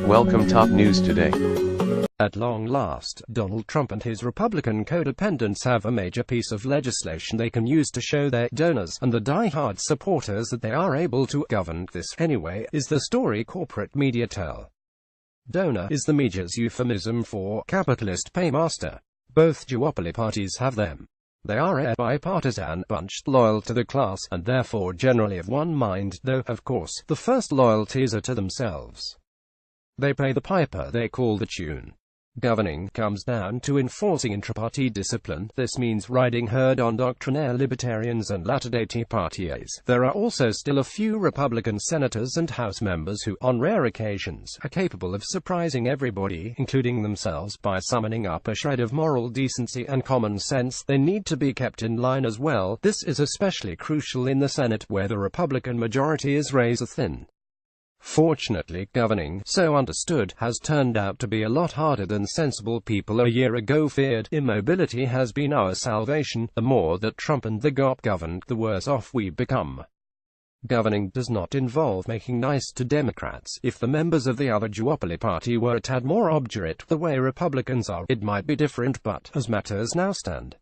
Welcome top news today. At long last, Donald Trump and his Republican codependents have a major piece of legislation they can use to show their donors and the die-hard supporters that they are able to govern. This, anyway, is the story corporate media tell. Donor is the media's euphemism for capitalist paymaster. Both duopoly parties have them. They are a bipartisan bunch, loyal to the class, and therefore generally of one mind, though, of course, the first loyalties are to themselves. They pay the piper they call the tune. Governing comes down to enforcing intra-party discipline. This means riding herd on doctrinaire libertarians and latter-day Tea Partiers. There are also still a few Republican senators and House members who, on rare occasions, are capable of surprising everybody, including themselves, by summoning up a shred of moral decency and common sense. They need to be kept in line as well. This is especially crucial in the Senate, where the Republican majority is razor-thin. Fortunately, governing, so understood, has turned out to be a lot harder than sensible people a year ago feared. Immobility has been our salvation. The more that Trump and the GOP govern, the worse off we become. Governing does not involve making nice to Democrats. If the members of the other duopoly party were a tad more obdurate, the way Republicans are, it might be different, but, as matters now stand,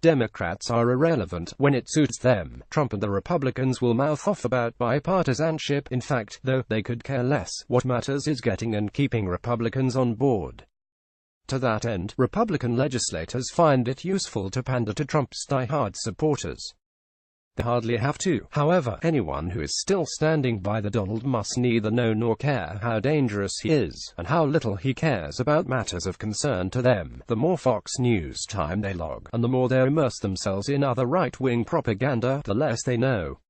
Democrats are irrelevant. When it suits them, Trump and the Republicans will mouth off about bipartisanship. In fact, though, they could care less. What matters is getting and keeping Republicans on board. To that end, Republican legislators find it useful to pander to Trump's die-hard supporters. They hardly have to. However, anyone who is still standing by the Donald must neither know nor care how dangerous he is, and how little he cares about matters of concern to them. The more Fox News time they log, and the more they immerse themselves in other right-wing propaganda, the less they know.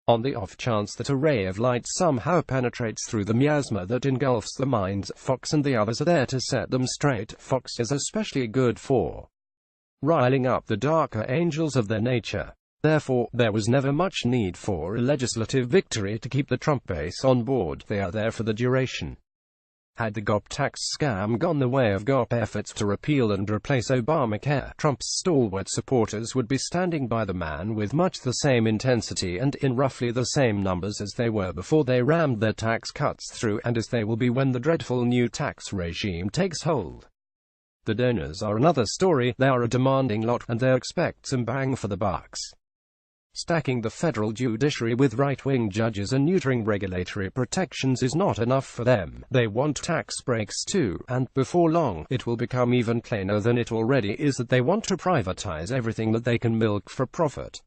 On the off chance that a ray of light somehow penetrates through the miasma that engulfs the minds, Fox and the others are there to set them straight. Fox is especially good for riling up the darker angels of their nature. Therefore, there was never much need for a legislative victory to keep the Trump base on board. They are there for the duration. Had the GOP tax scam gone the way of GOP efforts to repeal and replace Obamacare, Trump's stalwart supporters would be standing by the man with much the same intensity and in roughly the same numbers as they were before they rammed their tax cuts through, and as they will be when the dreadful new tax regime takes hold. The donors are another story. They are a demanding lot, and they expect some bang for the bucks. Stacking the federal judiciary with right-wing judges and neutering regulatory protections is not enough for them. They want tax breaks too, and, before long, it will become even plainer than it already is that they want to privatize everything that they can milk for profit.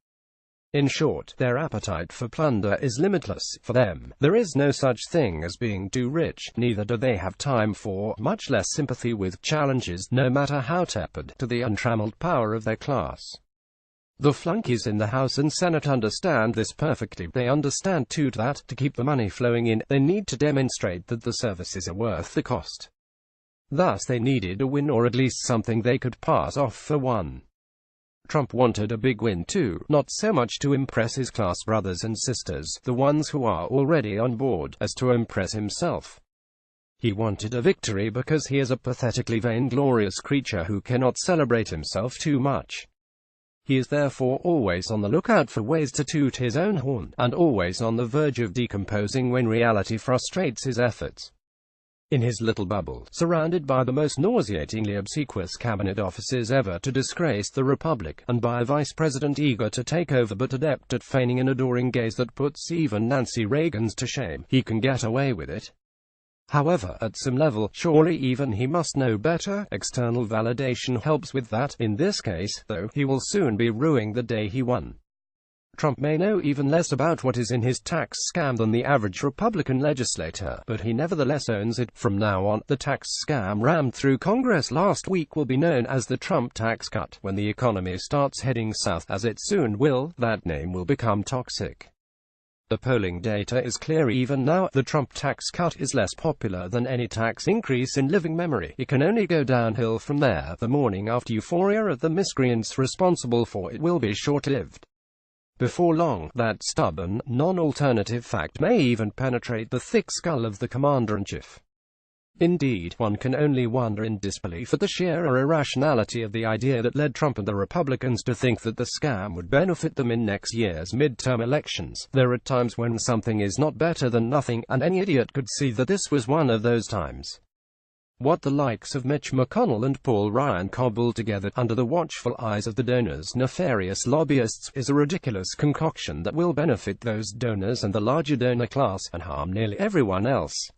In short, their appetite for plunder is limitless. For them, there is no such thing as being too rich, neither do they have time for, much less sympathy with, challenges, no matter how tepid, to the untrammeled power of their class. The flunkies in the House and Senate understand this perfectly. They understand too that, to keep the money flowing in, they need to demonstrate that the services are worth the cost. Thus they needed a win, or at least something they could pass off for one. Trump wanted a big win too, not so much to impress his class brothers and sisters, the ones who are already on board, as to impress himself. He wanted a victory because he is a pathetically vainglorious creature who cannot celebrate himself too much. He is therefore always on the lookout for ways to toot his own horn, and always on the verge of decomposing when reality frustrates his efforts. In his little bubble, surrounded by the most nauseatingly obsequious cabinet offices ever to disgrace the Republic, and by a vice president eager to take over but adept at feigning an adoring gaze that puts even Nancy Reagan's to shame, he can get away with it. However, at some level, surely even he must know better. External validation helps with that. In this case, though, he will soon be rueing the day he won. Trump may know even less about what is in his tax scam than the average Republican legislator, but he nevertheless owns it. From now on, the tax scam rammed through Congress last week will be known as the Trump tax cut. When the economy starts heading south, as it soon will, that name will become toxic. The polling data is clear even now. The Trump tax cut is less popular than any tax increase in living memory. It can only go downhill from there. The morning after euphoria of the miscreants responsible for it will be short-lived. Before long, that stubborn, non-alternative fact may even penetrate the thick skull of the commander-in-chief. Indeed, one can only wonder in disbelief at the sheer irrationality of the idea that led Trump and the Republicans to think that the scam would benefit them in next year's midterm elections. There are times when something is not better than nothing, and any idiot could see that this was one of those times. What the likes of Mitch McConnell and Paul Ryan cobbled together, under the watchful eyes of the donors' nefarious lobbyists, is a ridiculous concoction that will benefit those donors and the larger donor class, and harm nearly everyone else.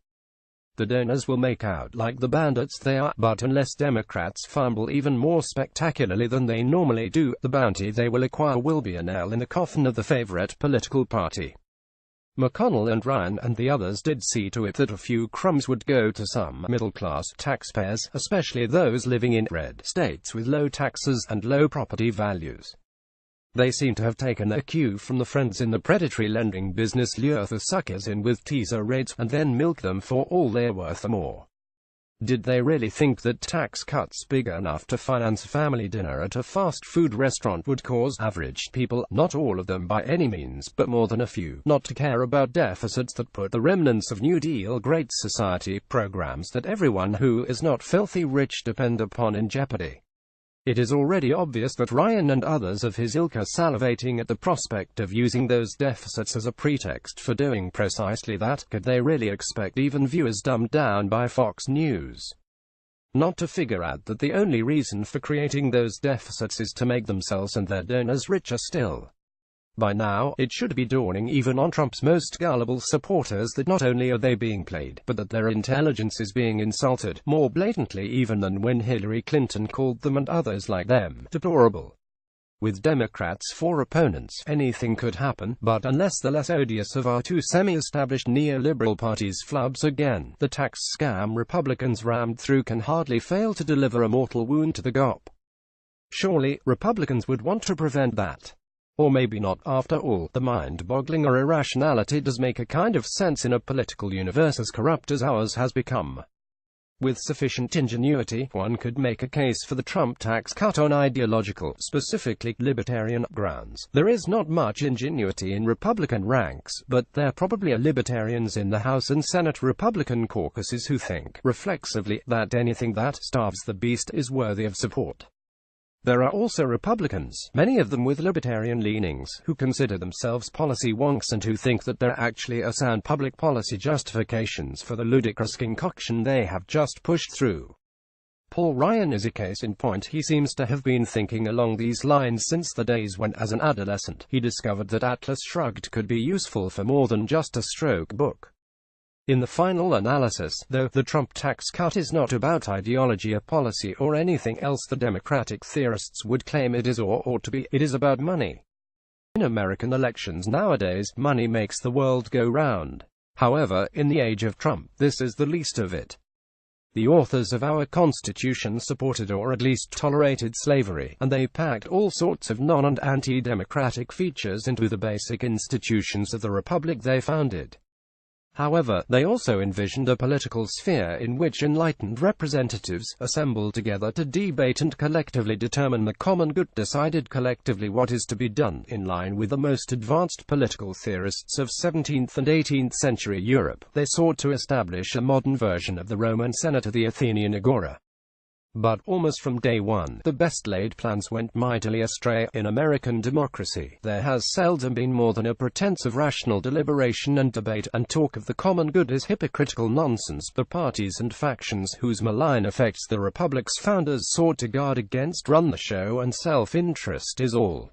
The donors will make out like the bandits they are, but unless Democrats fumble even more spectacularly than they normally do, the bounty they will acquire will be a nail in the coffin of the favorite political party. McConnell and Ryan and the others did see to it that a few crumbs would go to some middle-class taxpayers, especially those living in red states with low taxes and low property values. They seem to have taken a cue from the friends in the predatory lending business, lure the suckers in with teaser rates, and then milk them for all they're worth and more. Did they really think that tax cuts big enough to finance a family dinner at a fast food restaurant would cause average people, not all of them by any means, but more than a few, not to care about deficits that put the remnants of New Deal Great Society programs that everyone who is not filthy rich depend upon in jeopardy? It is already obvious that Ryan and others of his ilk are salivating at the prospect of using those deficits as a pretext for doing precisely that. Could they really expect even viewers dumbed down by Fox News not to figure out that the only reason for creating those deficits is to make themselves and their donors richer still? By now, it should be dawning even on Trump's most gullible supporters that not only are they being played, but that their intelligence is being insulted, more blatantly even than when Hillary Clinton called them and others like them deplorable. With Democrats for opponents, anything could happen, but unless the less odious of our two semi-established neoliberal parties flubs again, the tax scam Republicans rammed through can hardly fail to deliver a mortal wound to the GOP. Surely, Republicans would want to prevent that. Or maybe not, after all. The mind-boggling or irrationality does make a kind of sense in a political universe as corrupt as ours has become. With sufficient ingenuity, one could make a case for the Trump tax cut on ideological, specifically libertarian, grounds. There is not much ingenuity in Republican ranks, but there probably are libertarians in the House and Senate Republican caucuses who think, reflexively, that anything that starves the beast is worthy of support. There are also Republicans, many of them with libertarian leanings, who consider themselves policy wonks and who think that there actually are sound public policy justifications for the ludicrous concoction they have just pushed through. Paul Ryan is a case in point. He seems to have been thinking along these lines since the days when, as an adolescent, he discovered that Atlas Shrugged could be useful for more than just a stroke book. In the final analysis, though, the Trump tax cut is not about ideology or policy or anything else the Democratic theorists would claim it is or ought to be. It is about money. In American elections nowadays, money makes the world go round. However, in the age of Trump, this is the least of it. The authors of our Constitution supported or at least tolerated slavery, and they packed all sorts of non- and anti-democratic features into the basic institutions of the republic they founded. However, they also envisioned a political sphere in which enlightened representatives, assembled together to debate and collectively determine the common good, decided collectively what is to be done, in line with the most advanced political theorists of 17th and 18th century Europe. They sought to establish a modern version of the Roman Senate or the Athenian Agora. But almost from day one, the best-laid plans went mightily astray. In American democracy, there has seldom been more than a pretense of rational deliberation and debate, and talk of the common good is hypocritical nonsense. The parties and factions whose malign effects the Republic's founders sought to guard against run the show, and self-interest is all.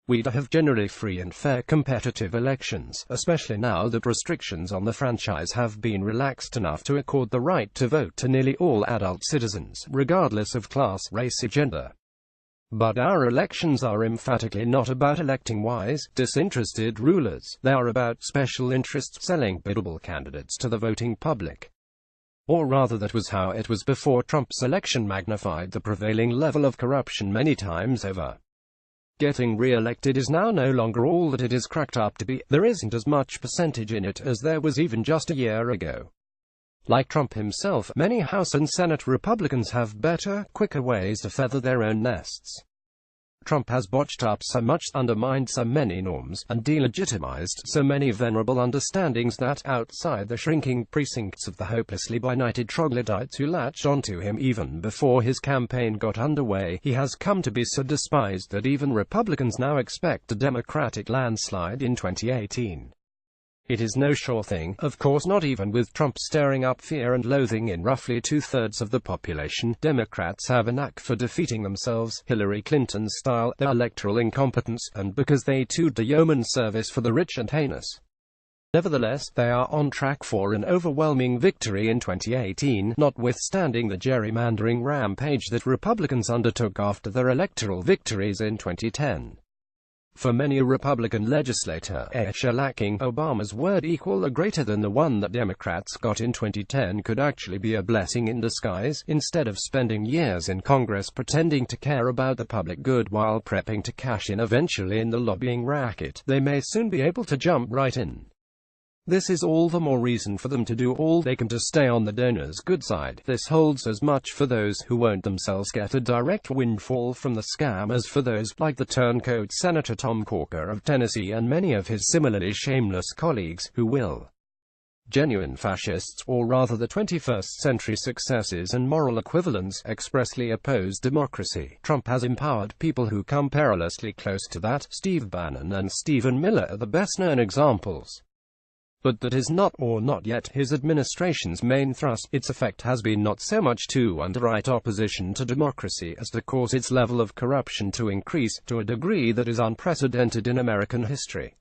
We have generally free and fair competitive elections, especially now that restrictions on the franchise have been relaxed enough to accord the right to vote to nearly all adult citizens, regardless of class, race or gender. But our elections are emphatically not about electing wise, disinterested rulers. They are about special interests selling biddable candidates to the voting public. Or rather, that was how it was before Trump's election magnified the prevailing level of corruption many times over. Getting re-elected is now no longer all that it is cracked up to be. There isn't as much percentage in it as there was even just a year ago. Like Trump himself, many House and Senate Republicans have better, quicker ways to feather their own nests. Trump has botched up so much, undermined so many norms, and delegitimized so many venerable understandings that, outside the shrinking precincts of the hopelessly benighted troglodytes who latched onto him even before his campaign got underway, he has come to be so despised that even Republicans now expect a Democratic landslide in 2018. It is no sure thing, of course, not even with Trump stirring up fear and loathing in roughly two-thirds of the population. Democrats have a knack for defeating themselves, Hillary Clinton style, their electoral incompetence, and because they too do yeoman service for the rich and heinous. Nevertheless, they are on track for an overwhelming victory in 2018, notwithstanding the gerrymandering rampage that Republicans undertook after their electoral victories in 2010. For many a Republican legislator, a shellacking Obama's word equal or greater than the one that Democrats got in 2010 could actually be a blessing in disguise. Instead of spending years in Congress pretending to care about the public good while prepping to cash in eventually in the lobbying racket, they may soon be able to jump right in. This is all the more reason for them to do all they can to stay on the donors' good side. This holds as much for those who won't themselves get a direct windfall from the scam as for those, like the turncoat Senator Tom Corker of Tennessee and many of his similarly shameless colleagues, who will. Genuine fascists, or rather the 21st century successors and moral equivalents, expressly oppose democracy. Trump has empowered people who come perilously close to that. Steve Bannon and Stephen Miller are the best-known examples. But that is not, or not yet, his administration's main thrust. Its effect has been not so much to underwrite opposition to democracy as to cause its level of corruption to increase, to a degree that is unprecedented in American history.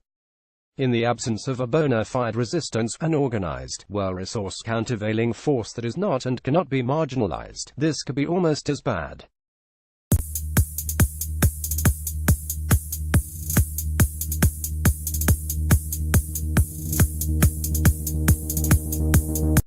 In the absence of a bona fide resistance, an organized, well-resourced countervailing force that is not and cannot be marginalized, this could be almost as bad.